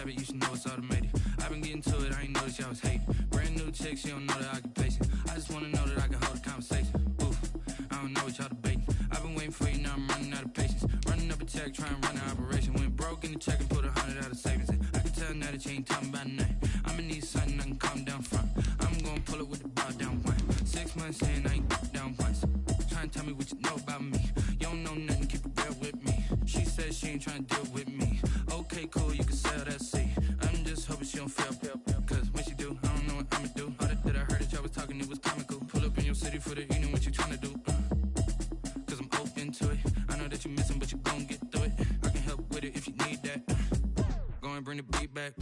habit, you should know it's automated. I've been getting to it, I ain't noticed y'all was hating. Brand new chick, she don't know the occupation. I just wanna know that I can hold a conversation. Oof, I don't know what y'all debating. I've been waiting for you, now I'm running out of patience. Running up a check, trying to run an operation. Went broke in the check and put 100 out of savings in. I can tell now that you ain't talking about nothing. I'ma need something I can calm down front. I'm gonna pull it with the bar down one. 6 months in, I ain't down once. Trying to tell me what you know about me. You don't know nothing, keep it real with me. She says she ain't trying to deal with me. Okay, cool, you can sell that seat. I'm just hoping she don't fail. Cause when she do, I don't know what I'ma do. All that I heard that y'all was talking, it was comical. Pull up in your city for the evening, what you trying to do? Cause I'm open to it. I know that you missing, but you gon' get through it. I can help with it if you need that. Go and bring the beat back.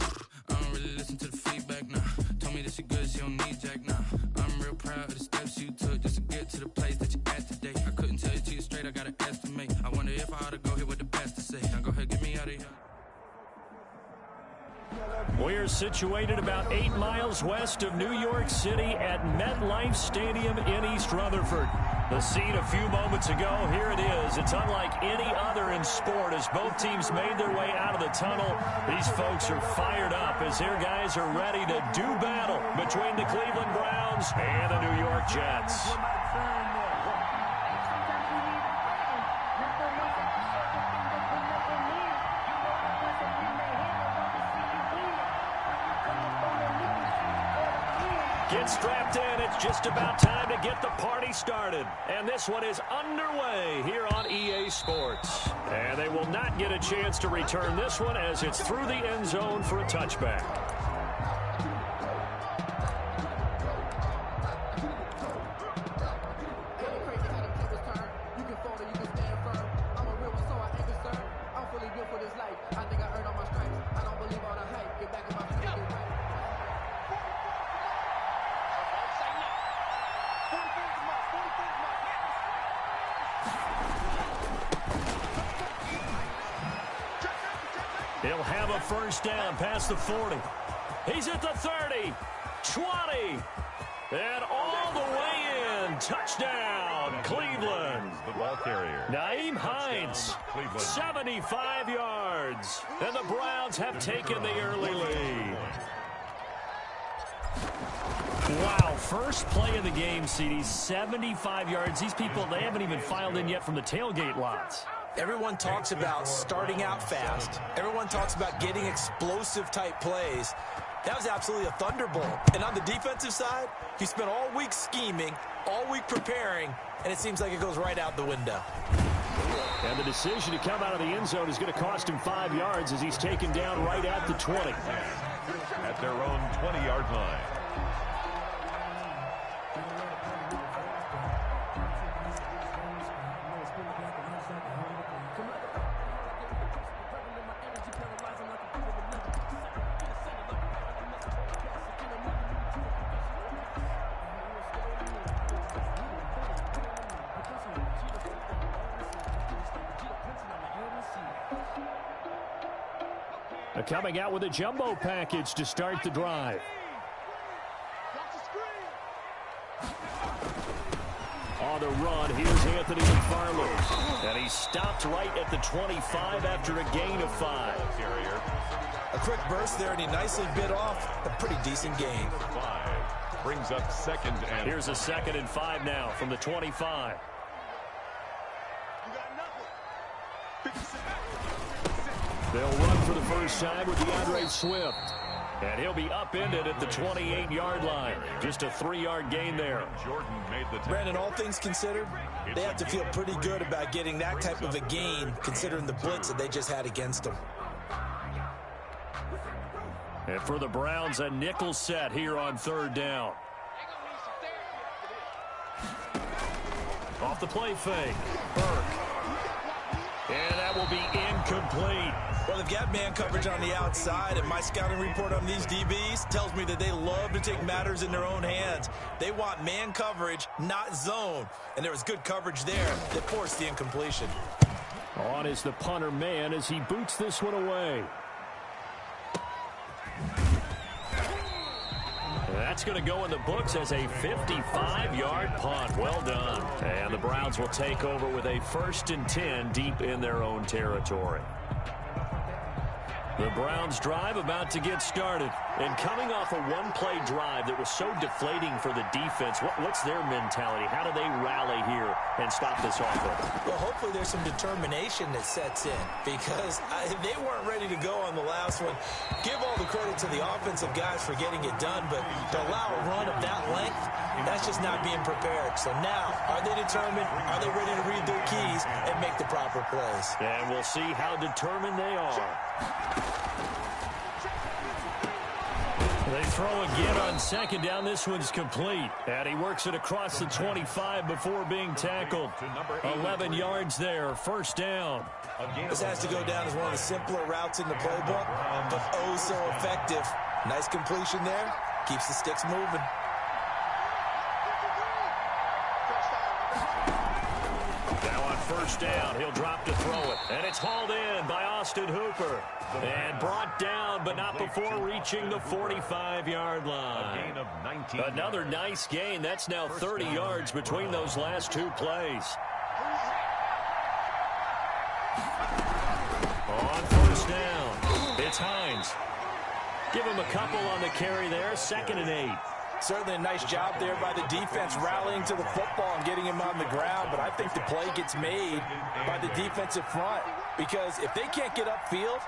I don't really listen to the feedback, nah. Told me that she good, she don't need jack, nah. I'm real proud of the steps you took just to get to the place that you at today. I couldn't tell you to you straight, I gotta estimate. I wonder if I ought to go here with the best to say. Now go ahead, get me out of here. We're situated about 8 miles west of New York City at MetLife Stadium in East Rutherford. The scene a few moments ago, here it is. It's unlike any other in sport as both teams made their way out of the tunnel. These folks are fired up as their guys are ready to do battle between the Cleveland Browns and the New York Jets. Get strapped in. It's just about time to get the party started. And this one is underway here on EA Sports. And they will not get a chance to return this one as it's through the end zone for a touchback. He'll have a first down past the 40. He's at the 30, 20, and all the way in. Touchdown, Cleveland. The ball carrier. Nyheim Hines, 75 yards. And the Browns have taken the early lead. Wow, first play of the game, CD, 75 yards. These people, they haven't even filed in yet from the tailgate lots. Everyone talks about starting out fast. Everyone talks about getting explosive-type plays. That was absolutely a thunderbolt. And on the defensive side, he spent all week scheming, all week preparing, and it seems like it goes right out the window. And the decision to come out of the end zone is going to cost him 5 yards as he's taken down right at the 20. At their own 20-yard line. Coming out with a jumbo package to start the drive. On the run, here's Anthony McFarland. And he stopped right at the 25 after a gain of 5. A quick burst there, and he nicely bit off a pretty decent gain. 5 brings up second and... Here's a 2nd and 5 now from the 25. They'll run for the first time with DeAndre Swift. And he'll be upended at the 28-yard line. Just a 3-yard gain there. Jordan made the Brandon, all things considered, they have to feel pretty good about getting that type of a gain, considering the blitz that they just had against them. And for the Browns, a nickel set here on 3rd down. Off the play fake. Burke. And that will be incomplete. Well, they've got man coverage on the outside, and my scouting report on these DBs tells me that they love to take matters in their own hands. They want man coverage, not zone. And there was good coverage there that forced the incompletion. On is the punter man as he boots this one away. That's going to go in the books as a 55-yard punt. Well done. And the Browns will take over with a 1st and 10 deep in their own territory. The Browns drive about to get started. And coming off a one-play drive that was so deflating for the defense, what's their mentality? How do they rally here and stop this offense? Well, hopefully there's some determination that sets in because they weren't ready to go on the last one. Give all the credit to the offensive guys for getting it done, but to allow a run of that length, that's just not being prepared. So now, are they determined? Are they ready to read their keys and make the proper plays? And we'll see how determined they are. They throw again on second down. This one's complete. And he works it across the 25 before being tackled. 11 yards there. First down. This has to go down as one of the simpler routes in the playbook, but oh so effective. Nice completion there. Keeps the sticks moving. Now on first down, he'll drop to throw it. And it's hauled in by Austin Hooper. And brought down, but not before reaching the 45-yard line. A gain of 19. Another nice gain. That's now 30 yards between those last two plays. On first down, it's Hines. Give him a couple on the carry there. 2nd and 8. Certainly a nice job there by the defense rallying to the football and getting him on the ground, but I think the play gets made by the defensive front because if they can't get upfield,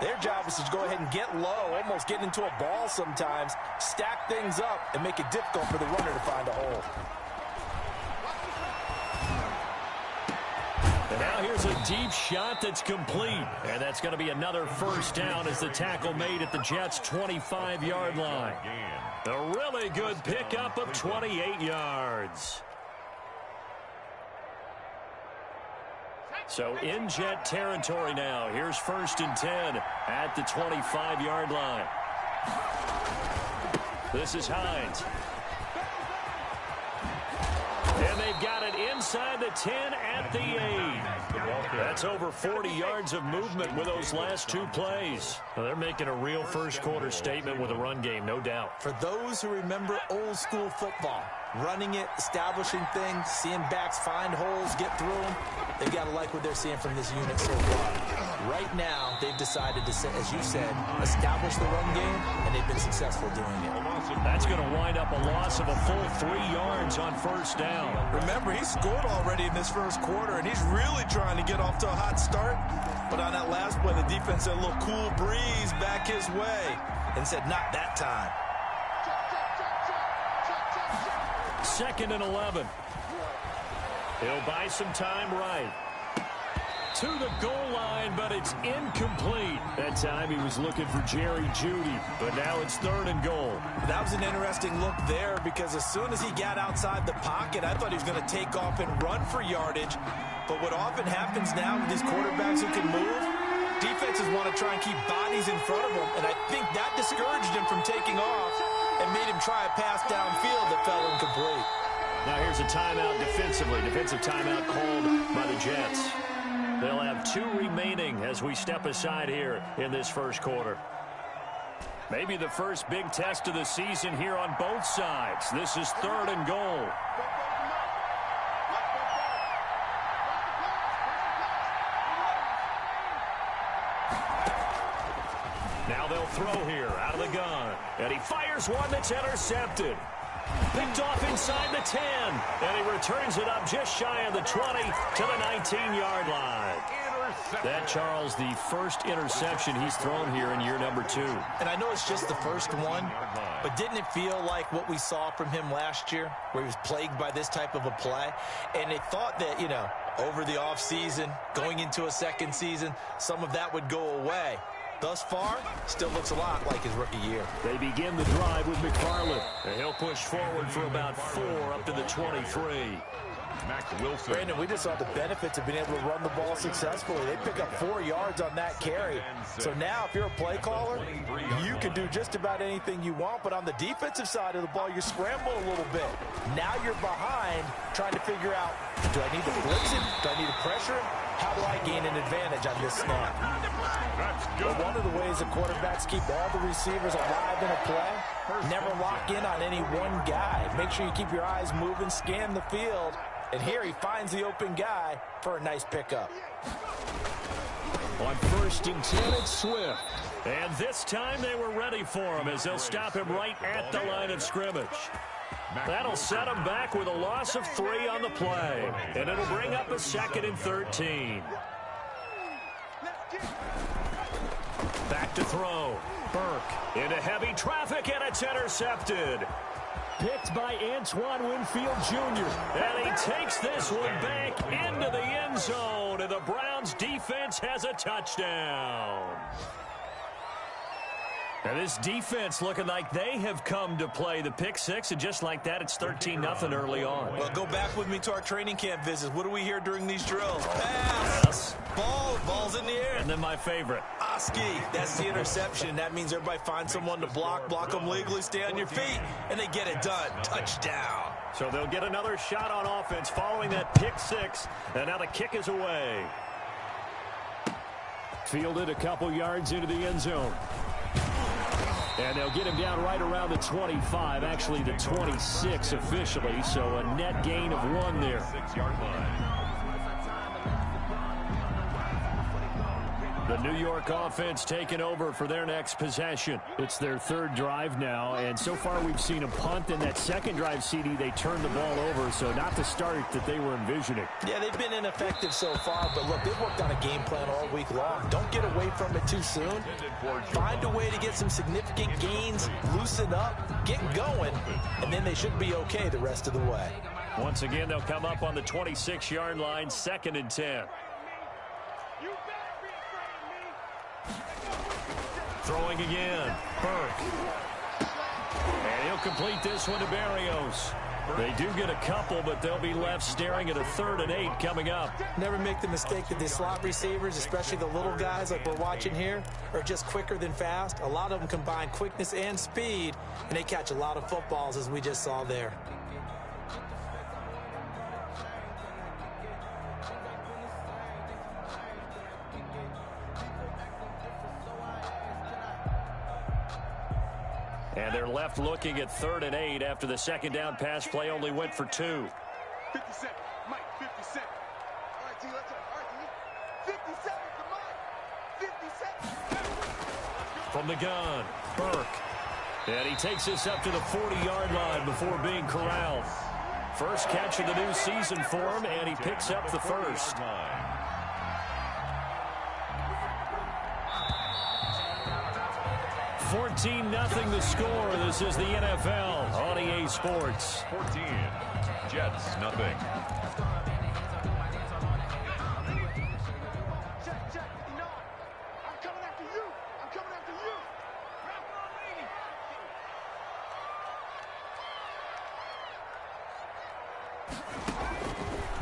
their job is to go ahead and get low, almost get into a ball sometimes, stack things up, and make it difficult for the runner to find a hole. And now here's a deep shot that's complete. And that's going to be another first down as the tackle made at the Jets' 25-yard line. A really good pickup of 28 yards. So in Jet territory now. Here's 1st and 10 at the 25-yard line. This is Hines. And they've got it inside the 10 at the 8. That's over 40 yards of movement with those last two plays. Well, they're making a real first-quarter statement with a run game, no doubt. For those who remember old-school football, running it, establishing things, seeing backs find holes, get through them, they've got to like what they're seeing from this unit so far. Right now, they've decided to, as you said, establish the run game, and they've been successful doing it. That's going to wind up a loss of a full 3 yards on first down. Remember, he scored already in this first quarter, and he's really trying to get off to a hot start. But on that last play, the defense had a little cool breeze back his way and said, not that time. 2nd and 11. He'll buy some time right. To the goal line, but it's incomplete. That time he was looking for Jerry Jeudy, but now it's 3rd and goal. That was an interesting look there because as soon as he got outside the pocket, I thought he was going to take off and run for yardage. But what often happens now with these quarterbacks who can move, defenses want to try and keep bodies in front of them, and I think that discouraged him from taking off and made him try a pass downfield that fell incomplete. Now here's a timeout defensively. Defensive timeout called by the Jets. They'll have 2 remaining as we step aside here in this first quarter. Maybe the first big test of the season here on both sides. This is 3rd and goal. Now they'll throw here out of the gun. And he fires one that's intercepted. Picked off inside the 10. And he returns it up just shy of the 20 to the 19-yard line. That, Charles, the first interception he's thrown here in year number 2. And I know it's just the first one, but didn't it feel like what we saw from him last year, where he was plagued by this type of a play? And they thought that, over the offseason, going into a second season, some of that would go away. Thus far, still looks a lot like his rookie year. They begin the drive with McFarland. And he'll push forward for about 4 up to the 23. Max Wilson. Brandon, we just saw the benefits of being able to run the ball successfully. They pick up 4 yards on that carry. So now, if you're a play caller, you can do just about anything you want. But on the defensive side of the ball, you scramble a little bit. Now you're behind trying to figure out, do I need to blitz him? Do I need to pressure him? How do I gain an advantage on this snap? But one of the ways the quarterbacks keep all the receivers alive in a play, never lock in on any one guy. Make sure you keep your eyes moving, scan the field. And here he finds the open guy for a nice pickup. On 1st and 10, it's Swift. And this time they were ready for him as they'll stop him right at the line of scrimmage. That'll set him back with a loss of 3 on the play. And it'll bring up a 2nd and 13. Back to throw. Burke into heavy traffic, and it's intercepted. Picked by Antoine Winfield Jr. And he takes this one back into the end zone, and the Browns defense has a touchdown. And this defense looking like they have come to play the pick six, and just like that, it's 13-0 early on. Well, go back with me to our training camp visits. What do we hear during these drills? Pass, ball's in the air. And then my favorite. Oski, that's the interception. That means everybody finds someone to block them legally, stay on your feet, and they get it done. Touchdown. So they'll get another shot on offense following that pick six, and now the kick is away. Fielded a couple yards into the end zone. And they'll get him down right around the 25, actually the 26 officially, so a net gain of 1 there. 6-yard line. The New York offense taking over for their next possession. It's their 3rd drive now, and so far we've seen a punt. In that second drive, CD, they turned the ball over, so not the start that they were envisioning. Yeah, they've been ineffective so far, but look, they've worked on a game plan all week long. Don't get away from it too soon. Find a way to get some significant gains, loosen up, get going, and then they should be okay the rest of the way. Once again, they'll come up on the 26-yard line, 2nd and 10. Throwing again, Burke. And he'll complete this one to Berrios. They do get a couple, but they'll be left staring at a 3rd and 8 coming up. Never make the mistake that the slot receivers, especially the little guys like we're watching here, are just quicker than fast. A lot of them combine quickness and speed, and they catch a lot of footballs, as we just saw there. And they're left looking at 3rd and 8 after the 2nd down pass play only went for 2. 50 seconds, Mike, 50 seconds. All right, T, let's go. All right, T. 50 seconds to Mike. 50 seconds. From the gun, Burke. And he takes this up to the 40-yard line before being corralled. First catch of the new season for him, and he picks up the first. 14-0 the score. This is the NFL on EA Sports. 14, Jets, nothing. Check. No, I'm coming after you. I'm coming after you. Wrap on me.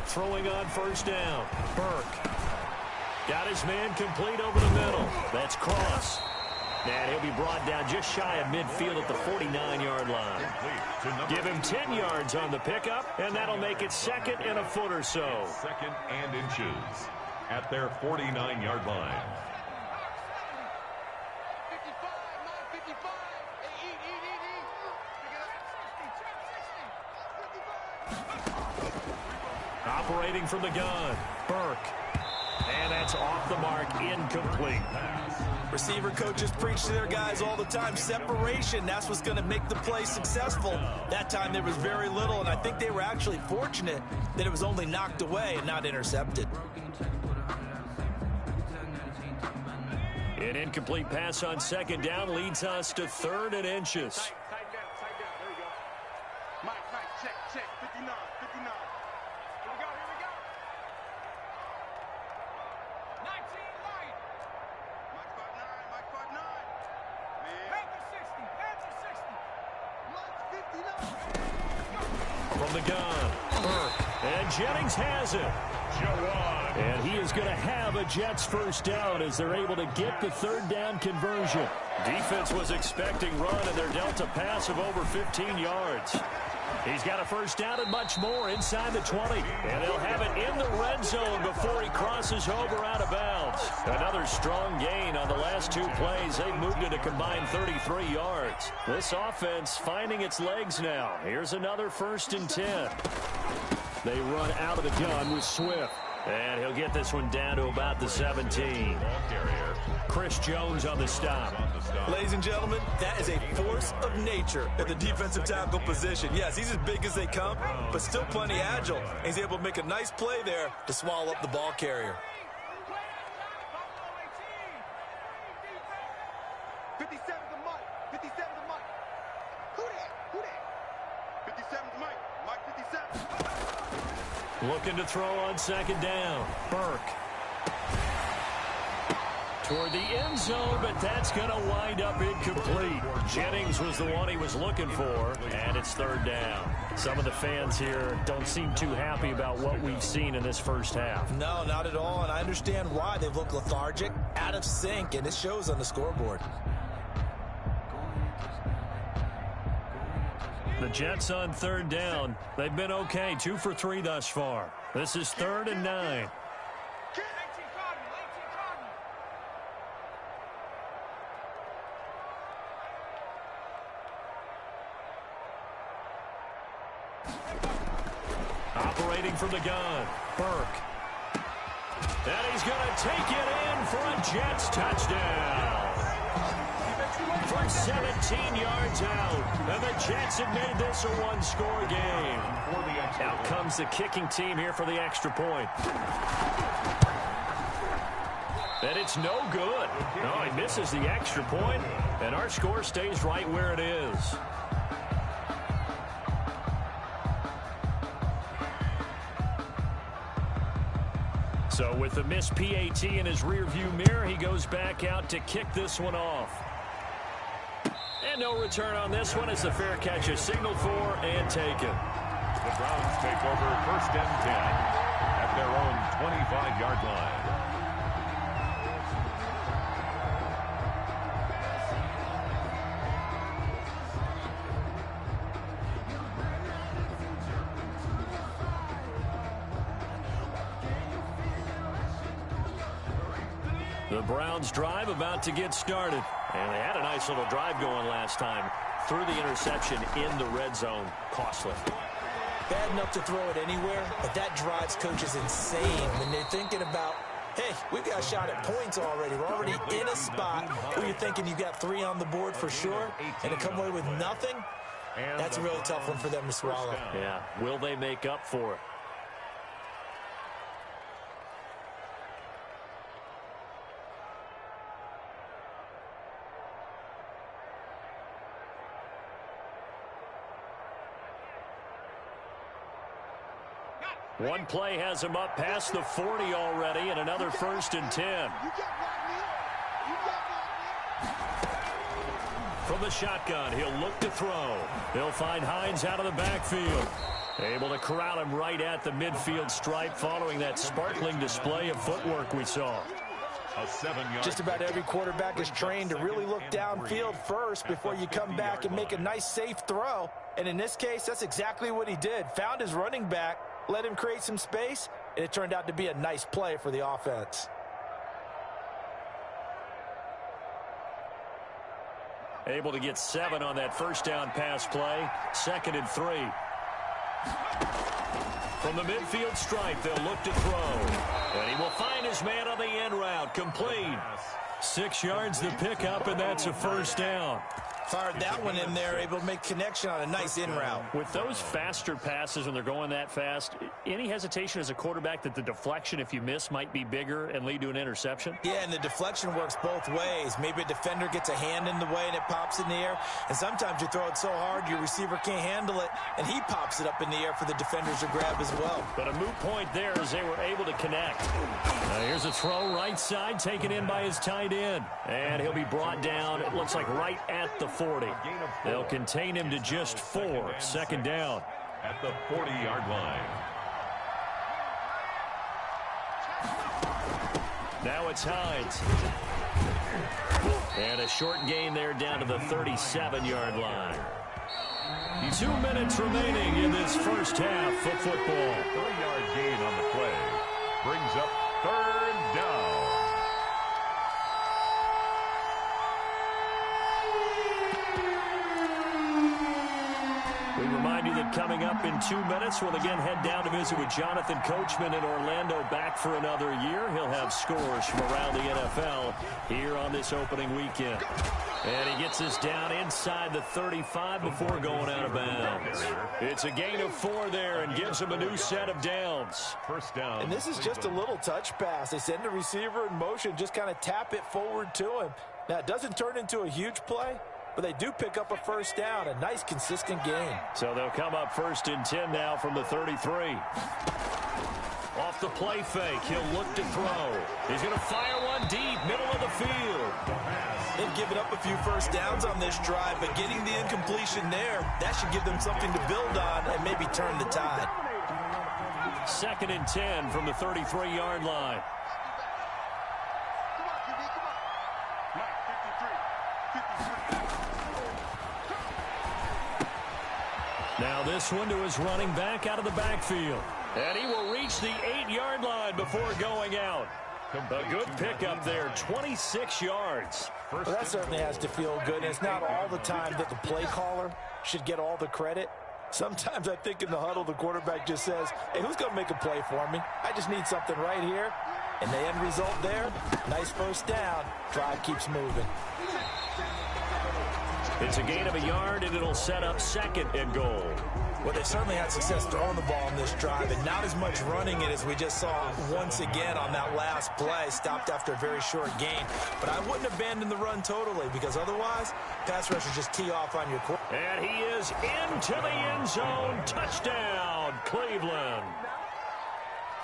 Throwing on 1st down. Burke. Got his man complete over the middle. That's Cross. And he'll be brought down just shy of midfield at the 49-yard line. Give him 10 yards on the pickup, and that'll make it 2nd and a foot or so. 2nd and inches at their 49-yard line. 55, Mike, 55. Hey, eat. 55. Operating from the gun, Burke. And that's off the mark, incomplete. Receiver coaches preach to their guys all the time. Separation, that's what's going to make the play successful. That time there was very little, and I think they were actually fortunate that it was only knocked away and not intercepted. An incomplete pass on 2nd down leads us to 3rd and inches. Tight down. There you go. Mike, check. 59. Here we go. 19, Mike. Mike 5'9. Panther 60. From the gun, Burke. And Jennings has it. And he is going to have a Jets first down as they're able to get the 3rd down conversion. Defense was expecting run, and they're dealt a pass of over 15 yards. He's got a first down and much more inside the 20. And they'll have it in the red zone before he crosses over out of bounds. Another strong gain on the last 2 plays. They've moved it a combined 33 yards. This offense finding its legs now. Here's another 1st and 10. They run out of the gun with Swift. And he'll get this one down to about the 17. Chris Jones on the stop. Ladies and gentlemen, that is a force of nature at the defensive tackle position. Yes, he's as big as they come, but still plenty agile. And he's able to make a nice play there to swallow up the ball carrier. 57's the Mike. 57's the Mike. Who that? Who that? 57's Mike. Mike 57. Looking to throw on second down. Burke. Toward the end zone, but that's going to wind up incomplete. Jennings was the one he was looking for, and it's third down. Some of the fans here don't seem too happy about what we've seen in this first half. No, not at all, and I understand why. They've looked lethargic, out of sync, and it shows on the scoreboard. The Jets on third down. They've been okay, 2 for 3 thus far. This is 3rd and 9. Operating from the gun, Burke. And he's going to take it in for a Jets touchdown. From 17 yards out, and the Jets have made this a one-score game. Out comes the kicking team here for the extra point. And it's no good. No, he misses the extra point, and our score stays right where it is. So with the missed PAT in his rearview mirror, he goes back out to kick this one off. And no return on this one as the fair catch is signaled for and taken. The Browns take over 1st and 10 at their own 25-yard line. The Browns drive about to get started. And they had a nice little drive going last time. Threw the interception in the red zone. Costly. Bad enough to throw it anywhere, but that drives coaches insane when they're thinking about, hey, we've got a shot at points already. We're already in a spot where you're thinking you got 3 on the board for sure, and to come away with nothing, that's a really tough one for them to swallow. Yeah, will they make up for it? One play has him up past the 40 already, and another 1st and 10. From the shotgun, he'll look to throw. They'll find Hines out of the backfield. Able to corral him right at the midfield stripe following that sparkling display of footwork we saw. Just about every quarterback is trained to really look downfield first before you come back and make a nice, safe throw. And in this case, that's exactly what he did. Found his running back, let him create some space, and it turned out to be a nice play for the offense. Able to get 7 on that first down pass play. 2nd and 3. From the midfield stripe, they'll look to throw. And he will find his man on the end route. Complete. 6 yards the pickup, and that's a 1st down. Fired that one in there, able to make connection on a nice in route. With those faster passes when they're going that fast, any hesitation as a quarterback that the deflection, if you miss, might be bigger and lead to an interception? Yeah, and the deflection works both ways. Maybe a defender gets a hand in the way and it pops in the air. And sometimes you throw it so hard your receiver can't handle it, and he pops it up in the air for the defenders to grab as well. But a moot point there as they were able to connect. Here's a throw right side taken in by his tight end. And he'll be brought down, it looks like right at the 40. They'll contain him to just 4. 2nd down. At the 40-yard line. Now it's Hines. And a short gain there down to the 37-yard line. 2 minutes remaining in this first half of football. 3-yard gain on the play. Brings up 3rd down. We remind you that coming up in 2 minutes. We'll again head down to visit with Jonathan Coachman in Orlando, back for another year. He'll have scores from around the NFL here on this opening weekend. And he gets us down inside the 35 before going out of bounds. It's a gain of 4 there and gives him a new set of downs. First down. And this is just a little touch pass. They send the receiver in motion, just kind of tap it forward to him. Now, it doesn't turn into a huge play, but they do pick up a first down. A nice, consistent gain. So they'll come up 1st and 10 now from the 33. Off the play fake, he'll look to throw. He's going to fire one deep, middle of the field. They've given up a few first downs on this drive, but getting the incompletion there, that should give them something to build on and maybe turn the tide. 2nd and 10 from the 33-yard line. Now this one to his running back out of the backfield. And he will reach the 8-yard line before going out. A good pickup there, 26 yards. Well, that certainly has to feel good. And it's not all the time that the play caller should get all the credit. Sometimes I think in the huddle, the quarterback just says, hey, who's going to make a play for me? I just need something right here. And the end result there, nice first down. Drive keeps moving. It's a gain of a yard, and it'll set up 2nd and goal. Well, they certainly had success throwing the ball on this drive, and not as much running it as we just saw once again on that last play. Stopped after a very short gain. But I wouldn't abandon the run totally, because otherwise, pass rushers just tee off on your quarterback. And he is into the end zone. Touchdown, Cleveland.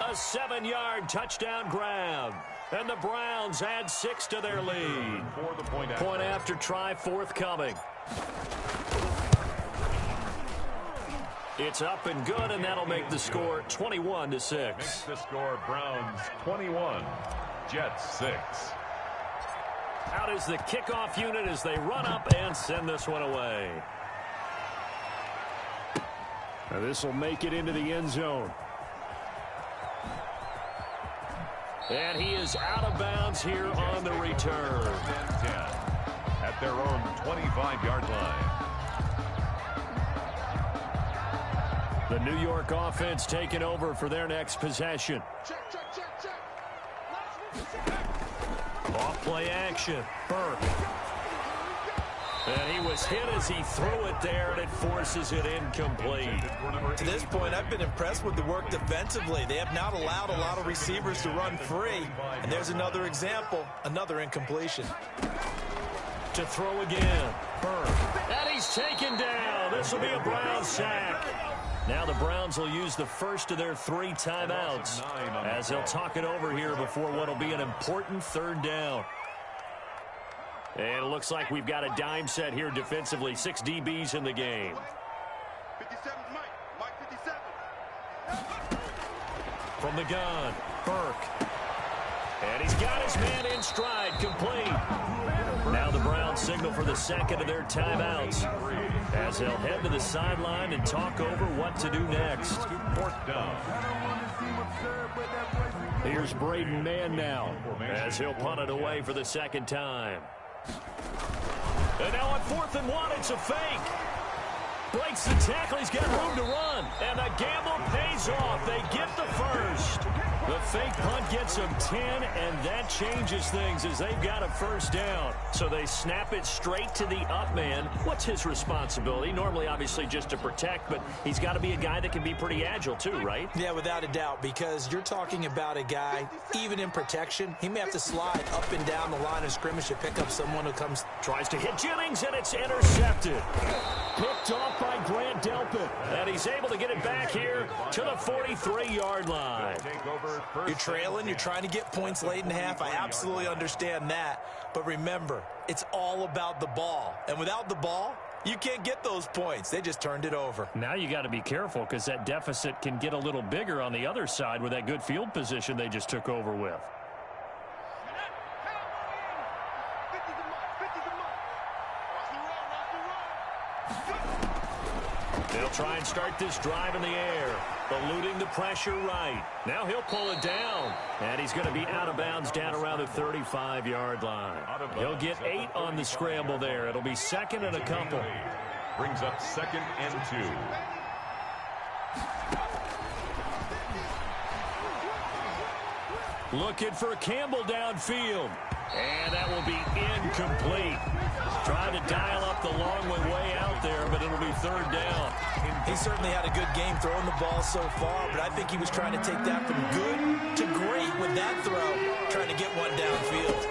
A 7-yard touchdown grab. And the Browns add 6 to their lead. Point after try forthcoming. It's up and good, and that'll make the score 21-6. Makes the score Browns 21, Jets 6. Out is the kickoff unit as they run up and send this one away. Now this will make it into the end zone. And he is out of bounds here on the return. 10 at their own 25-yard line. The New York offense taking over for their next possession. Off play action. Burke. And he was hit as he threw it there, and it forces it incomplete. To this point, I've been impressed with the work defensively. They have not allowed a lot of receivers to run free. And there's another example, another incompletion. To throw again. Burke. And he's taken down. This will be a Brown sack. Now the Browns will use the first of their 3 timeouts as they'll talk it over here before what will be an important 3rd down. And it looks like we've got a dime set here defensively. 6 DBs in the game. 57 Mike 57. From the gun, Burke. And he's got his man in stride, complete. Now the Browns signal for the 2nd of their timeouts as they'll head to the sideline and talk over what to do next. 4th down. Here's Braden Mann now as he'll punt it away for the 2nd time. And now on 4th and 1, it's a fake. Breaks the tackle. He's got room to run. And the gamble pays off. They get the first. The fake punt gets them 10, and that changes things as they've got a first down. So they snap it straight to the up man. What's his responsibility? Normally, obviously, just to protect, but he's got to be a guy that can be pretty agile too, right? Yeah, without a doubt, because you're talking about a guy, even in protection, he may have to slide up and down the line of scrimmage to pick up someone who comes. Tries to hit Jennings, and it's intercepted. Picked off by Grant Delpit. And he's able to get it back here to the 43-yard line. You're trailing, you're trying to get points late in half. I absolutely understand that. But remember, it's all about the ball. And without the ball, you can't get those points. They just turned it over. Now you got to be careful because that deficit can get a little bigger on the other side with that good field position they just took over with. They'll try and start this drive in the air, eluding the pressure right. Now he'll pull it down, and he's going to be out of bounds down around the 35-yard line. He'll get 8 on the scramble there. It'll be 2nd and a couple. Brings up 2nd and 2. Looking for Campbell downfield. And that will be incomplete. Trying to dial up the long way out there, but it'll be third down. He certainly had a good game throwing the ball so far, but I think he was trying to take that from good to great with that throw, trying to get one downfield.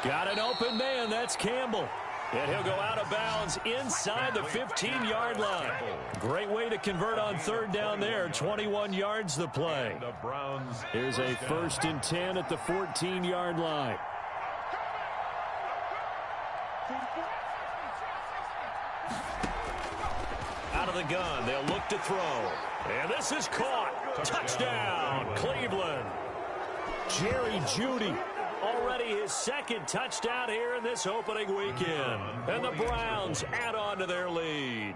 Got an open man. That's Campbell. And he'll go out of bounds inside the 15-yard line. Great way to convert on third down there. 21 yards the play. Here's a 1st and 10 at the 14-yard line. Out of the gun. They'll look to throw. And this is caught. Touchdown, Cleveland. Jerry Jeudy. Already his 2nd touchdown here in this opening weekend. And the Browns add on to their lead.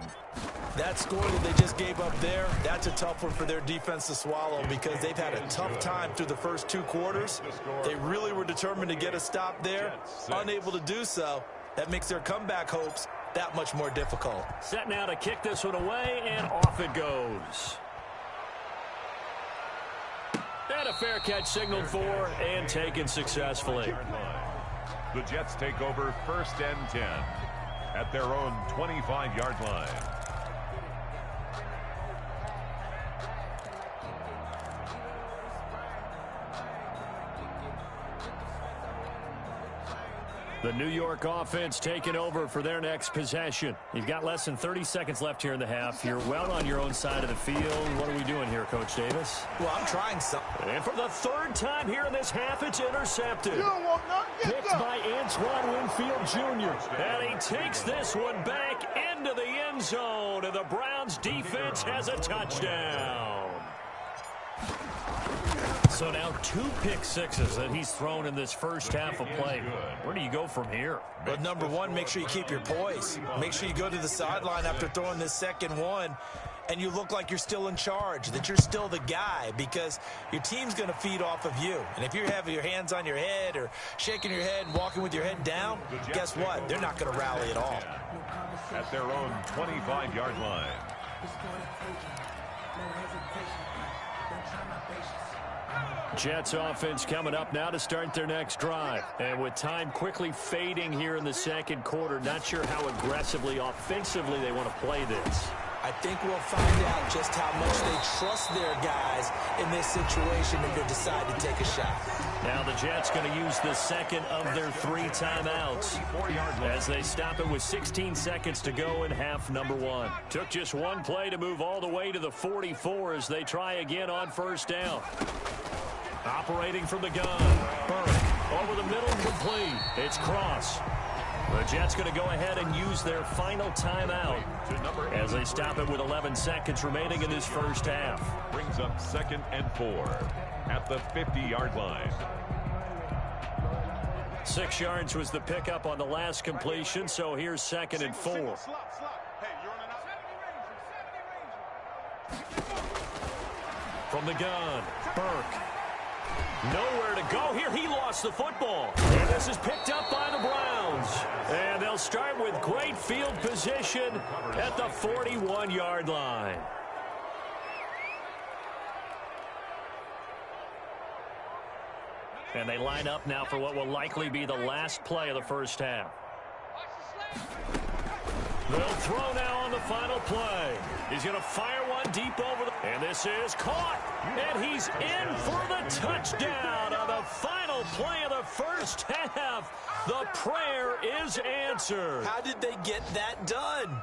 That score that they just gave up there, that's a tough one for their defense to swallow because they've had a tough time through the first 2 quarters. They really were determined to get a stop there, unable to do so. That makes their comeback hopes that much more difficult. Set now to kick this one away, and off it goes. And a fair catch signaled for and taken successfully. The Jets take over 1st and 10 at their own 25-yard line. The New York offense taking over for their next possession. You've got less than 30 seconds left here in the half. You're well on your own side of the field. What are we doing here, Coach Davis? Well, I'm trying something. And for the 3rd time here in this half, it's intercepted. You don't want nothing. Picked by Antoine Winfield Jr. And he takes this one back into the end zone. And the Browns defense has a touchdown. So now 2 pick sixes that he's thrown in this first half of play. Where do you go from here? But number one, make sure you keep your poise. Make sure you go to the sideline after throwing this second one, and you look like you're still in charge, that you're still the guy, because your team's going to feed off of you. And if you have your hands on your head or shaking your head and walking with your head down, guess what? They're not going to rally at all. At their own 25-yard line. Jets offense coming up now to start their next drive. And with time quickly fading here in the second quarter, not sure how aggressively, offensively they want to play this. I think we'll find out just how much they trust their guys in this situation if they decide to take a shot. Now the Jets going to use the second of their 3 timeouts as they stop it with 16 seconds to go in half number 1. Took just 1 play to move all the way to the 44 as they try again on first down. Operating from the gun. Burke over the middle, complete. It's Cross. The Jets going to go ahead and use their final timeout as they stop it with 11 seconds remaining in this first half. Brings up 2nd and 4 at the 50-yard line. 6 yards was the pickup on the last completion, so here's 2nd and 4. From the gun, Burke. Nowhere to go here. He lost the football. And this is picked up by the Browns. And they'll start with great field position at the 41-yard line. And they line up now for what will likely be the last play of the first half. They'll throw now on the final play. He's going to fire one deep over the... And this is caught. And he's in for the touchdown on the final play of the first half. The prayer is answered. How did they get that done?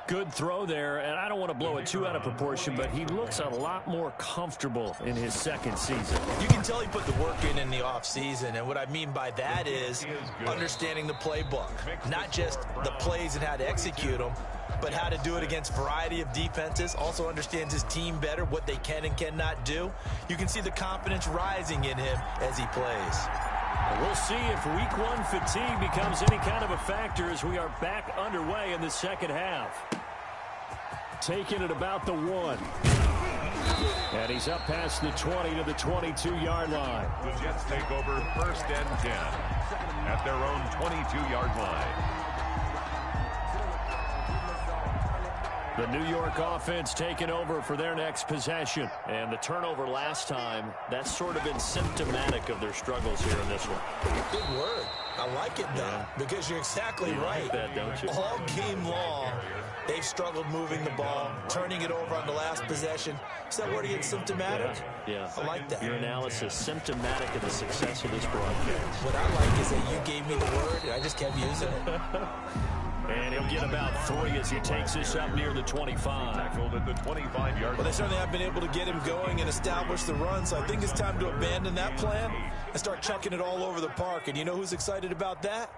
Good throw there, and I don't want to blow it too out of proportion, but he looks a lot more comfortable in his 2nd season. You can tell he put the work in the offseason, and what I mean by that is understanding the playbook. Not just the plays and how to execute them, but how to do it against a variety of defenses. Also understands his team better, what they can and cannot do. You can see the confidence rising in him as he plays. We'll see if week 1 fatigue becomes any kind of a factor as we are back underway in the second half. Taking it about the 1. And he's up past the 20 to the 22-yard line. The Jets take over 1st and 10 at their own 22-yard line. The New York offense taking over for their next possession. And the turnover last time, that's sort of been symptomatic of their struggles here in this one. Good word. I like it, though, because you're exactly right. Like that, don't you? All game long, they've struggled moving the ball, turning it over on the last possession. Is that word again, symptomatic? Yeah. I like that. Your analysis, symptomatic of the success of this broadcast. What I like is that you gave me the word, and I just kept using it. And he'll get about 3 as he takes this up near the 25. Tackled at the 25-yard Well, they certainly have been able to get him going and establish the run, so I think it's time to abandon that plan and start chucking it all over the park. And you know who's excited about that?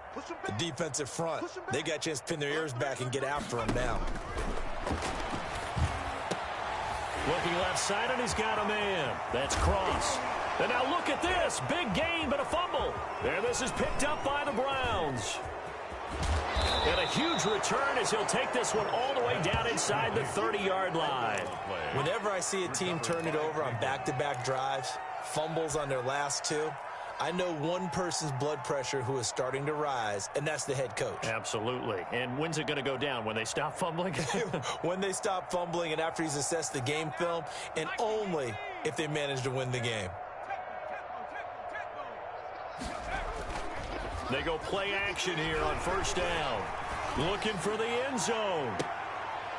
The defensive front. They got a chance to pin their ears back and get after him now. Looking left side, and he's got a man. That's Cross. And now look at this. Big gain, but a fumble. And this is picked up by the Browns. And a huge return as he'll take this one all the way down inside the 30-yard line. Whenever I see a team turn it over on back-to-back drives, fumbles on their last two, I know one person's blood pressure who is starting to rise, and that's the head coach. Absolutely. And when's it going to go down? When they stop fumbling? When they stop fumbling and after he's assessed the game film, and only if they manage to win the game. They go play action here on first down. Looking for the end zone.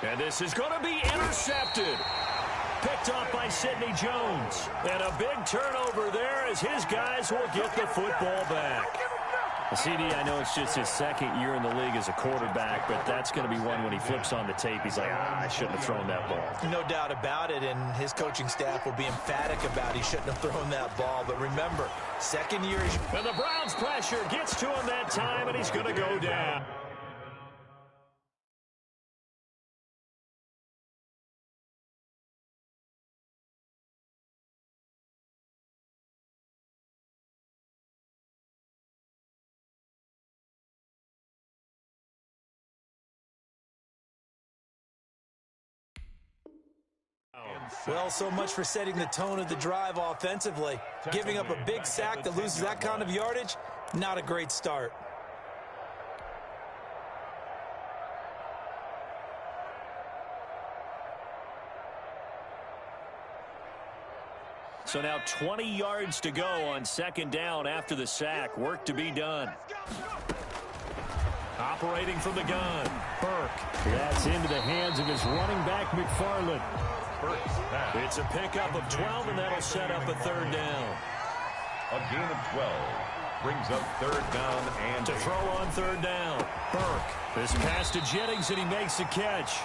And this is going to be intercepted. Picked off by Sidney Jones. And a big turnover there as his guys will get the football back. CD, I know it's just his second year in the league as a quarterback, but that's going to be one when he flips on the tape. He's like, I shouldn't have thrown that ball. No doubt about it, and his coaching staff will be emphatic about he shouldn't have thrown that ball. But remember, second year. And the Browns pressure gets to him that time, and he's going to go down. Well, so much for setting the tone of the drive offensively. Giving up a big sack that loses that kind of yardage, not a great start. So now 20 yards to go on second down after the sack. Work to be done. Operating from the gun, Burke. That's into the hands of his running back, McFarland. It's a pickup of 12, and that'll set up a third down. A gain of 12 brings up third down and to throw on third down. Burke. This pass to Jennings, and he makes the catch.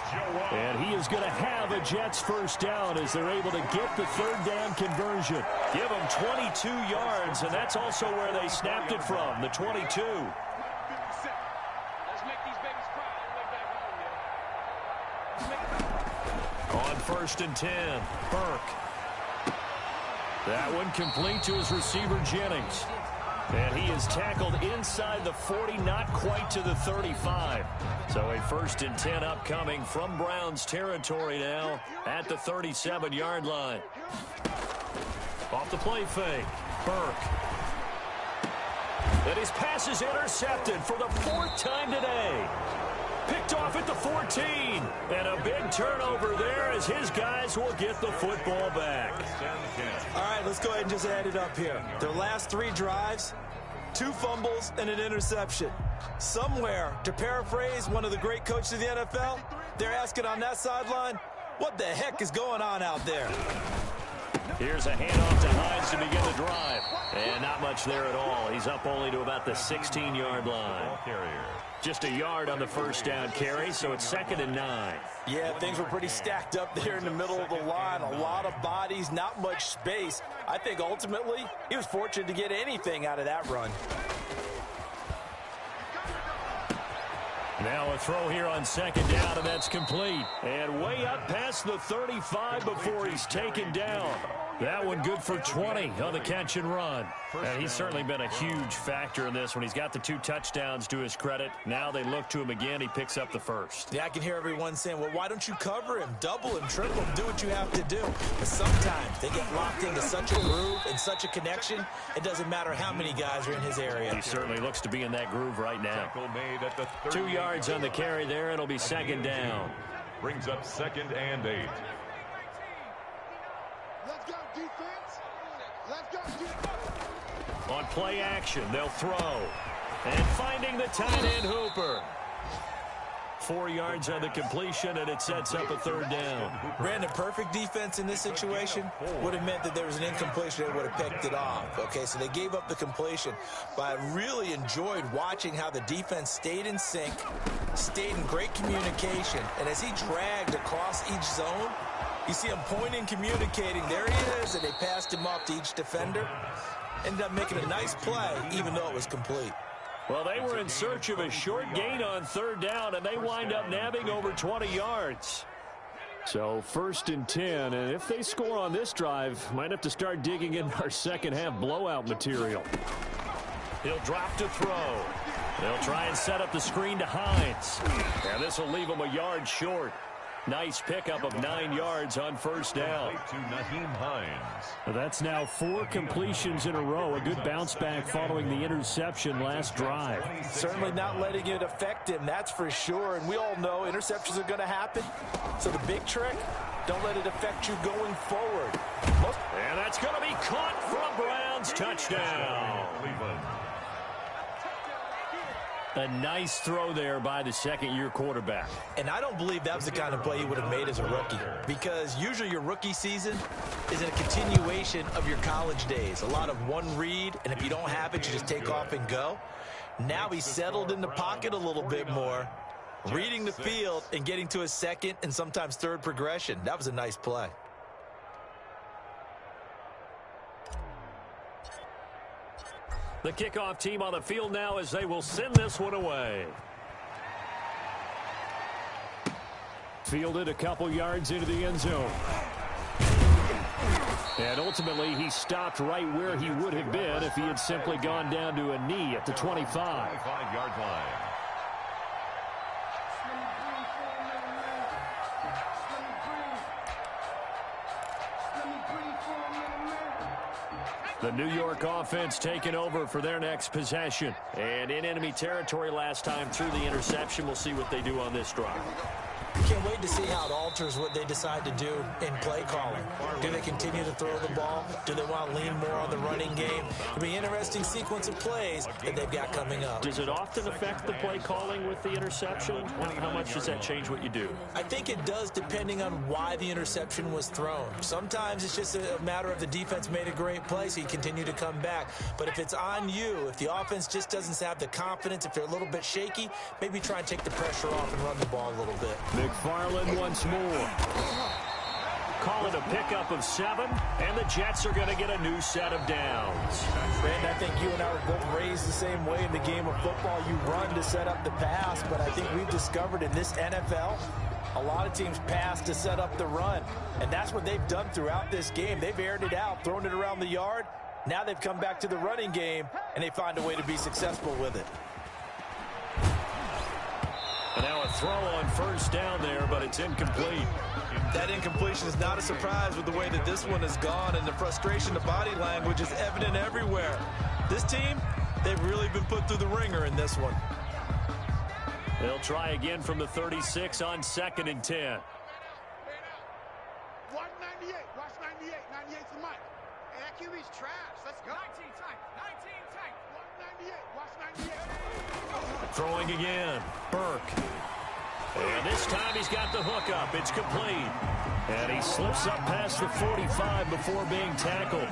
And he is going to have a Jets first down as they're able to get the third down conversion. Give them 22 yards, and that's also where they snapped it from, the 22. On first and 10, Burke. That one complete to his receiver, Jennings. And he is tackled inside the 40, not quite to the 35. So a first and 10 upcoming from Browns territory now at the 37-yard line. Off the play fake, Burke. And his pass is intercepted for the 4th time today. Picked off at the 14. And a big turnover there as his guys will get the football back. All right, let's go ahead and just add it up here. Their last 3 drives, 2 fumbles and an interception. Somewhere, to paraphrase one of the great coaches of the NFL, they're asking on that sideline, what the heck is going on out there? Here's a handoff to Hines to begin the drive. And not much there at all. He's up only to about the 16-yard line. Just a yard on the first down carry, so it's 2nd and 9. Yeah, things were pretty stacked up there in the middle of the line. A lot of bodies, not much space. I think ultimately he was fortunate to get anything out of that run. Now a throw here on second down, and that's complete. And way up past the 35 before he's taken down. That one good for 20 on the catch and run. And he's certainly been a huge factor in this when he's got the 2 touchdowns to his credit. Now they look to him again. He picks up the first. Yeah, I can hear everyone saying, well, why don't you cover him, double him, triple him, do what you have to do. But sometimes they get locked into such a groove and such a connection, it doesn't matter how many guys are in his area. He certainly looks to be in that groove right now. 2 yards on the carry there. It'll be second down. Brings up 2nd and 8. Let's go, defense. Let's go, defense. On play action, they'll throw. And finding the tight end Hooper. 4 yards on the completion, and it sets up a 3rd down. Brandon, perfect defense in this situation would have meant that there was an incompletion. They would have picked it off. Okay, so they gave up the completion. But I really enjoyed watching how the defense stayed in sync, stayed in great communication. And as he dragged across each zone, you see him pointing, communicating. There he is, and they passed him off to each defender. Ended up making a nice play, even though it was complete. Well, they were in search of a short gain on 3rd down, and they wind up nabbing over 20 yards. So 1st and 10, and if they score on this drive, might have to start digging in our second-half blowout material. He'll drop to throw. They'll try and set up the screen to Hines. And this will leave him a yard short. Nice pickup of 9 yards on 1st down. To Nyheim Hines. That's now 4 completions in a row. A good bounce back following the interception last drive. Certainly not letting it affect him, that's for sure. And we all know interceptions are going to happen. So the big trick, don't let it affect you going forward. And that's going to be caught from Browns. Touchdown. Cleveland. A nice throw there by the second-year quarterback. And I don't believe that was the kind of play he would have made as a rookie, because usually your rookie season is a continuation of your college days. A lot of one read, and if you don't have it, you just take off and go. Now he's settled in the pocket a little bit more, reading the field and getting to his 2nd and sometimes 3rd progression. That was a nice play. The kickoff team on the field now as they will send this one away. Fielded a couple yards into the end zone. And ultimately, he stopped right where he would have been if he had simply gone down to a knee at the 25. 25-yard line. The New York offense taking over for their next possession. And in enemy territory last time through the interception. We'll see what they do on this drive. Can't wait to see how it alters what they decide to do in play calling. Do they continue to throw the ball? Do they want to lean more on the running game? It'll be an interesting sequence of plays that they've got coming up. Does it often affect the play calling with the interception? How much does that change what you do? I think it does, depending on why the interception was thrown. Sometimes it's just a matter of the defense made a great play, so you continue to come back. But if it's on you, if the offense just doesn't have the confidence, if they're a little bit shaky, maybe try and take the pressure off and run the ball a little bit. McFarland once more. Call it a pickup of 7, and the Jets are going to get a new set of downs. Brandon, I think you and I were both raised the same way in the game of football. You run to set up the pass, but I think we've discovered in this NFL, a lot of teams pass to set up the run, and that's what they've done throughout this game. They've aired it out, thrown it around the yard. Now they've come back to the running game, and they find a way to be successful with it. And now a throw on 1st down there, but it's incomplete. That incompletion is not a surprise with the way that this one has gone, and the frustration, the body language is evident everywhere. This team, they've really been put through the ringer in this one. They'll try again from the 36 on 2nd and 10. Watch 98. Watch 98. 98's the mic. Hey, that QB's trash. Let's go. 19 tight. 19 tight. Watch 98. Watch 98. Throwing again. Burke. And this time he's got the hook up. It's complete. And he slips up past the 45 before being tackled.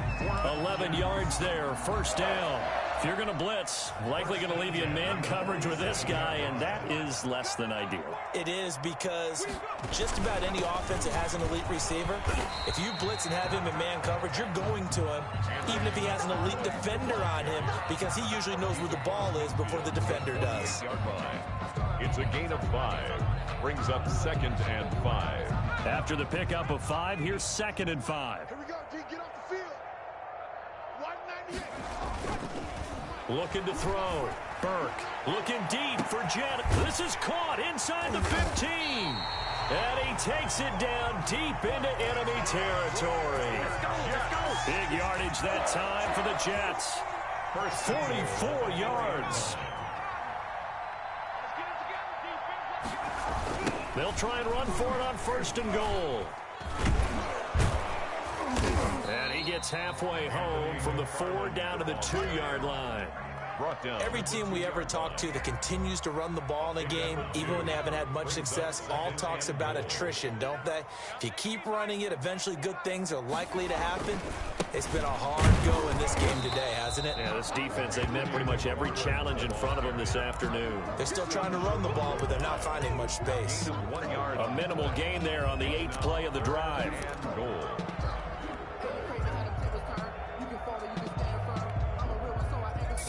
11 yards there. 1st down. If you're going to blitz, likely going to leave you in man coverage with this guy, and that is less than ideal. It is, because just about any offense that has an elite receiver, if you blitz and have him in man coverage, you're going to him, even if he has an elite defender on him, because he usually knows where the ball is before the defender does. It's a gain of 5. Brings up 2nd and 5. After the pickup of 5, here's 2nd and 5. Here we go, D. Get off the field. 198. Looking to throw. Burke looking deep for Jet. This is caught inside the 15. And he takes it down deep into enemy territory. Big yardage that time for the Jets. 44 yards. They'll try and run for it on 1st and goal. And he gets halfway home from the 4 down to the 2-yard line. Brought down. Every team we ever talk to that continues to run the ball in a game, even when they haven't had much success, all talks about attrition, don't they? If you keep running it, eventually good things are likely to happen. It's been a hard go in this game today, hasn't it? Yeah, this defense, they've met pretty much every challenge in front of them this afternoon. They're still trying to run the ball, but they're not finding much space. 1 yard. A minimal gain there on the 8th play of the drive. Goal.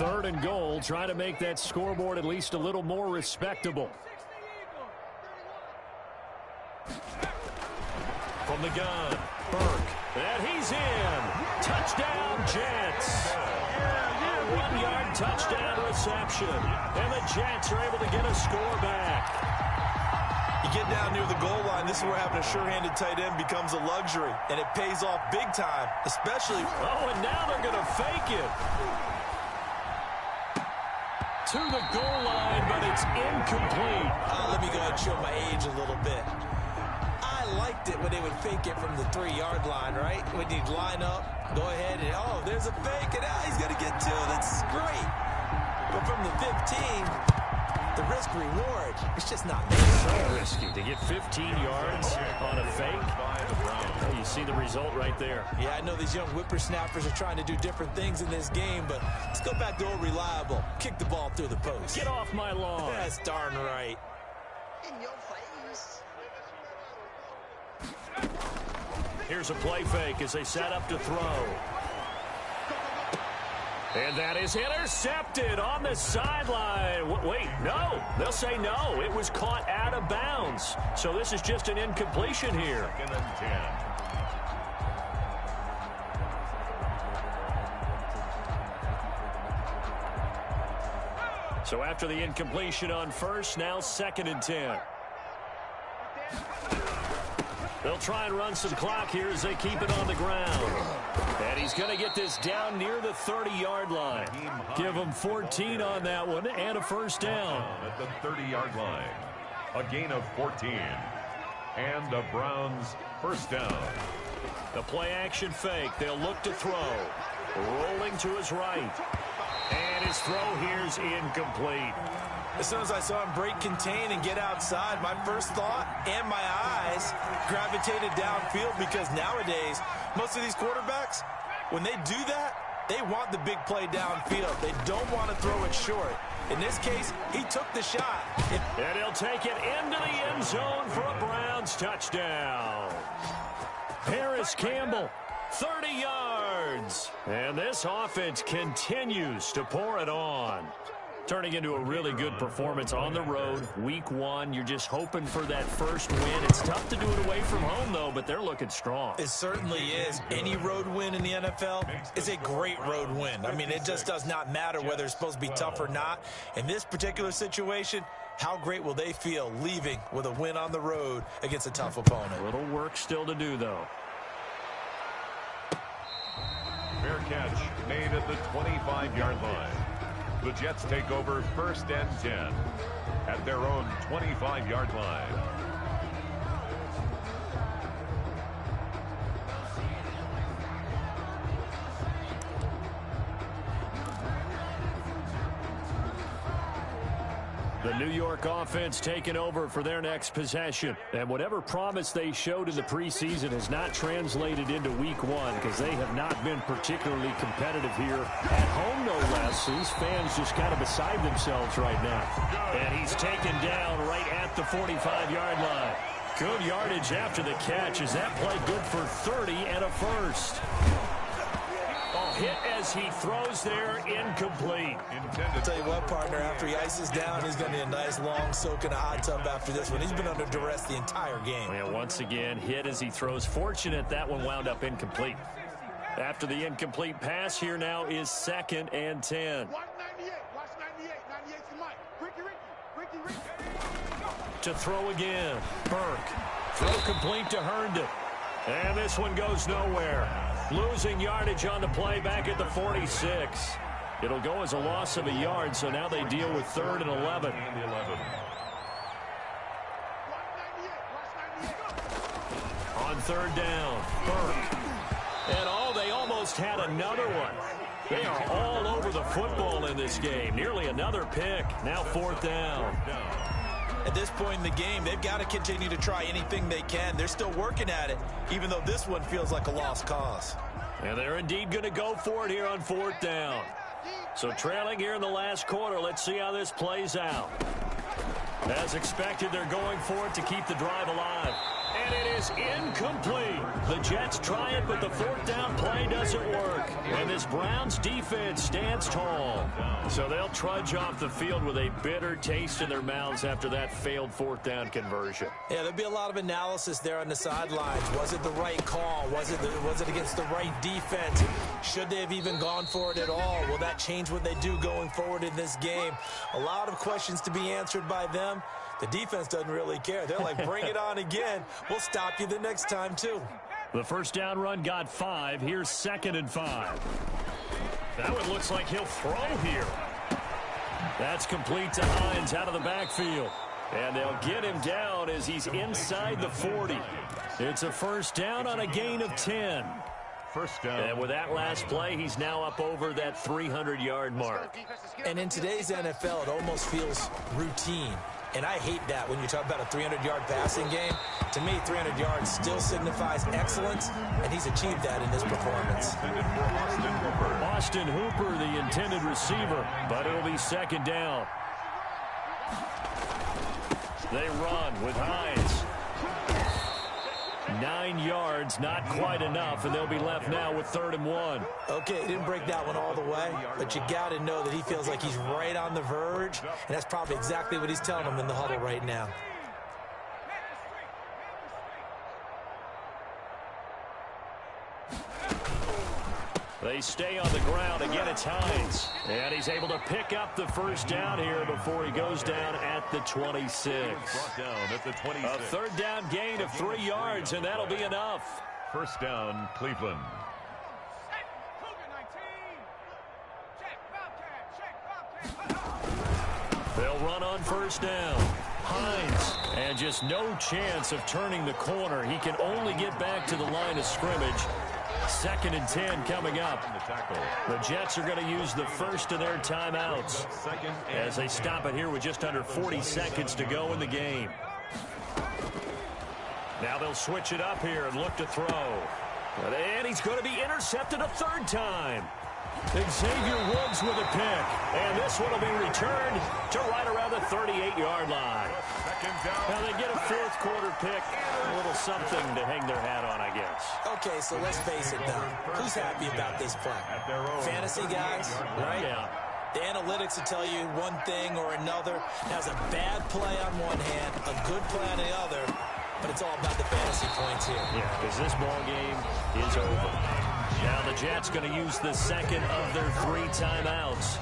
3rd and goal, trying to make that scoreboard at least a little more respectable. From the gun, Burke. And he's in. Touchdown, Jets. A 1-yard touchdown reception. And the Jets are able to get a score back. You get down near the goal line, this is where having a sure-handed tight end becomes a luxury, and it pays off big time, especially... Oh, and now they're going to fake it. To the goal line, but it's incomplete. Let me go ahead and show my age a little bit. I liked it when they would fake it from the 3-yard line, right? When you'd line up, go ahead and, oh, there's a fake, and he's going to get 2. That's great. But from the 15, the risk-reward, it's just not there. So risky to get 15 yards on a fake. Oh, you see the result right there. Yeah, I know these young whippersnappers are trying to do different things in this game, but let's go back to old reliable. Kick the ball through the post. Get off my lawn. That's darn right. In your face. Here's a play fake as they set up to throw. And that is intercepted on the sideline. Wait, no. They'll say no. It was caught out of bounds. So this is just an incompletion here. 2nd and 10. So after the incompletion on 1st, now 2nd and 10. They'll try and run some clock here as they keep it on the ground. And he's going to get this down near the 30-yard line. Give him 14 on that one and a 1st down. At the 30-yard line. A gain of 14. And the Browns 1st down. The play-action fake. They'll look to throw. Rolling to his right. And his throw here's incomplete. As soon as I saw him break contain and get outside, my first thought and my eyes gravitated downfield, because nowadays, most of these quarterbacks, when they do that, they want the big play downfield. They don't want to throw it short. In this case, he took the shot. And he'll take it into the end zone for a Browns touchdown. Harris Campbell, 30 yards. And this offense continues to pour it on. Turning into a really good performance on the road. Week 1, you're just hoping for that first win. It's tough to do it away from home, though, but they're looking strong. It certainly is. Any road win in the NFL is a great road win. I mean, it just does not matter whether it's supposed to be tough or not. In this particular situation, how great will they feel leaving with a win on the road against a tough opponent? A little work still to do, though. Fair catch made at the 25-yard line. The Jets take over 1st and 10 at their own 25-yard line. The New York offense taking over for their next possession. And whatever promise they showed in the preseason has not translated into week 1, because they have not been particularly competitive here at home, no less. These fans just kind of beside themselves right now. And he's taken down right at the 45-yard line. Good yardage after the catch. Is that play good for 30 and a 1st? Hit as he throws there, incomplete. I'll tell you what, partner, after he ices down, he's going to need a nice long soak in a hot tub after this one. He's been under duress the entire game. Yeah, once again, hit as he throws. Fortunate that one wound up incomplete. After the incomplete pass, here now is 2nd and 10. Watch 98. Watch 98. 98's the mic. Ricky. To throw again. Burke. Throw complete to Herndon. And this one goes nowhere. Losing yardage on the play back at the 46. It'll go as a loss of a yard, so now they deal with 3rd and 11. third down. Burke. And they almost had another one. They are all over the football in this game. Nearly another pick. Now fourth down. At this point in the game, they've got to continue to try anything they can. They're still working at it, even though this one feels like a lost cause. And they're indeed going to go for it here on fourth down. So trailing here in the last quarter, let's see how this plays out. As expected, they're going for it to keep the drive alive. And it is incomplete. The Jets try it, but the fourth down play doesn't work. And this Browns defense stands tall. So they'll trudge off the field with a bitter taste in their mouths after that failed fourth down conversion. Yeah, there'll be a lot of analysis there on the sidelines. Was it the right call? Was it against the right defense? Should they have even gone for it at all? Will that change what they do going forward in this game? A lot of questions to be answered by them. The defense doesn't really care. They're like, bring it on again. We'll stop you the next time, too. The first down run got 5. Here's 2nd and 5. That one looks like he'll throw here. That's complete to Hines out of the backfield. And they'll get him down as he's inside the 40. It's a first down on a gain of 10. First down. And with that last play, he's now up over that 300-yard mark. And in today's NFL, it almost feels routine. And I hate that when you talk about a 300-yard passing game. To me, 300 yards still signifies excellence, and he's achieved that in this performance. Austin Hooper, the intended receiver, but it'll be second down. They run with Hines. 9 yards, not quite enough, and they'll be left now with 3rd and 1. Okay, he didn't break that one all the way, but you got to know that he feels like he's right on the verge, and that's probably exactly what he's telling them in the huddle right now. They stay on the ground. Again, it's Hines. And he's able to pick up the first down here before he goes down at the 26. Brought down at the 26. A third down gain of 3 yards, and that'll be enough. First down, Cleveland. They'll run on first down. Hines, and just no chance of turning the corner. He can only get back to the line of scrimmage. 2nd and 10 coming up. The Jets are going to use the first of their timeouts as they stop it here with just under 40 seconds to go in the game. Now they'll switch it up here and look to throw. And he's going to be intercepted a 3rd time. Xavier Woods with a pick. And this one will be returned to right around the 38-yard line. Now they get a 4th quarter pick. A little something to hang their hat on, I guess. Okay, so let's face it, though. Who's happy about this play? Fantasy guys, right? Yeah. The analytics will tell you one thing or another. That's a bad play on one hand, a good play on the other, but it's all about the fantasy points here. Yeah, because this ball game is over. Now the Jets going to use the second of their 3 timeouts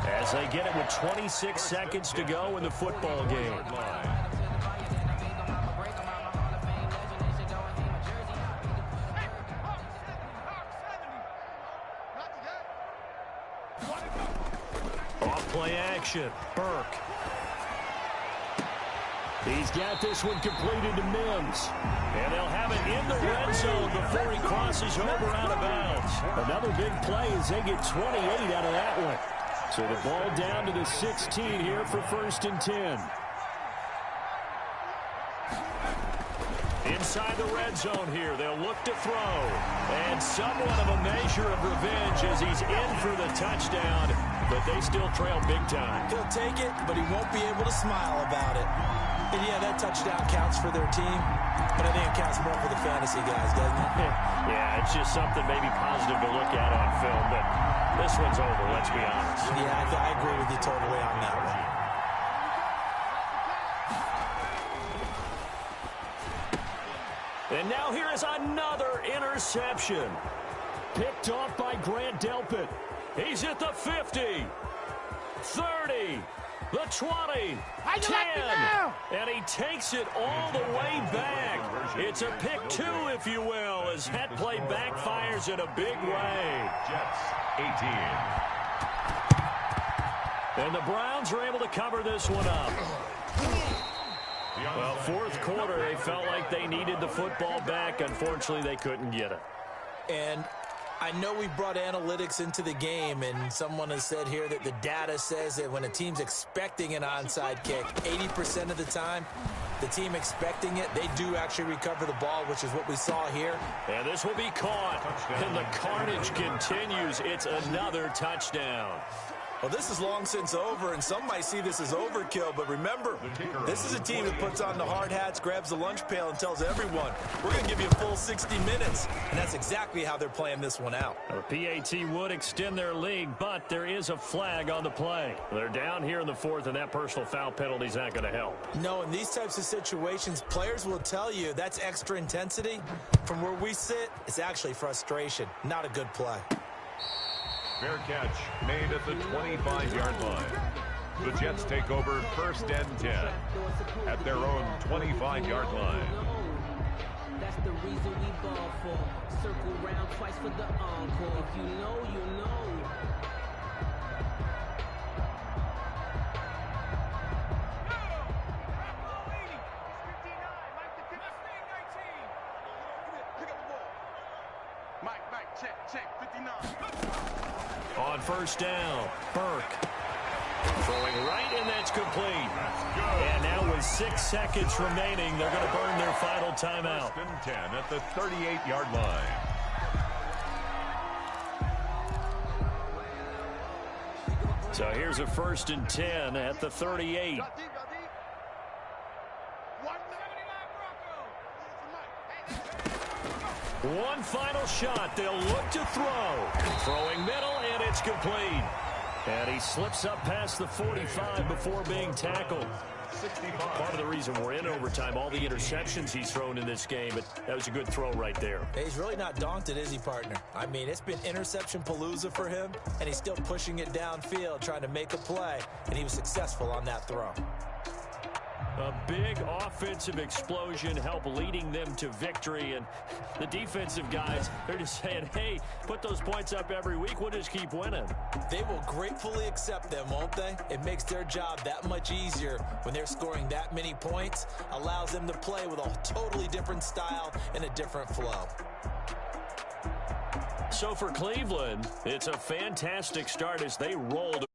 as they get it with 26 seconds to go in the football game. Off-play action, Burke. He's got this one completed to Mims. And they'll have it in the red zone before he crosses over out of bounds. Another big play as they get 28 out of that one. So the ball down to the 16 here for 1st and 10. Inside the red zone here, they'll look to throw. And somewhat of a measure of revenge as he's in for the touchdown. But they still trail big time. He'll take it, but he won't be able to smile about it. And yeah, that touchdown counts for their team, but I think it counts more for the fantasy guys, doesn't it? Yeah, it's just something maybe positive to look at on film, but this one's over, let's be honest. Yeah, I agree with you totally on that one. And now here is another interception. Picked off by Grant Delpit. He's at the 50, 30, the 20, 10, and he takes it all the way back. It's a pick 2, if you will, as that play backfires in a big way. Jets, 18. And the Browns are able to cover this one up. Well, fourth quarter, they felt like they needed the football back. Unfortunately, they couldn't get it. And I know we brought analytics into the game, and someone has said here that the data says that when a team's expecting an onside kick, 80% of the time, the team expecting it, they do actually recover the ball, which is what we saw here. And this will be caught, and the carnage continues. It's another touchdown. Well, this is long since over, and some might see this as overkill, but remember, this is a team that puts on the hard hats, grabs the lunch pail, and tells everyone, we're going to give you a full 60 minutes, and that's exactly how they're playing this one out. The PAT would extend their lead, but there is a flag on the play. They're down here in the fourth, and that personal foul penalty is not going to help. No, in these types of situations, players will tell you that's extra intensity. From where we sit, it's actually frustration, not a good play. Fair catch made at the 25-yard line. The Jets take over first and 10 at their own 25-yard line. That's the reason we ball for. Circle round twice for the encore. If you know, you know. Mike, check, 59. On first down, Burke throwing right, and that's complete. And now with 6 seconds remaining, they're going to burn their final timeout. First and 10 at the 38-yard line. So here's a first and 10 at the 38. One final shot. They'll look to throw. Throwing middle, and it's complete. And he slips up past the 45 before being tackled. Part of the reason we're in overtime, all the interceptions he's thrown in this game, but that was a good throw right there. He's really not daunted, is he, partner? I mean, it's been interception palooza for him, and he's still pushing it downfield, trying to make a play, and he was successful on that throw. A big offensive explosion helped leading them to victory, and the defensive guys, they're just saying, hey, put those points up every week, we'll just keep winning. They will gratefully accept them, won't they? It makes their job that much easier when they're scoring that many points, allows them to play with a totally different style and a different flow. So for Cleveland, it's a fantastic start as they rolled.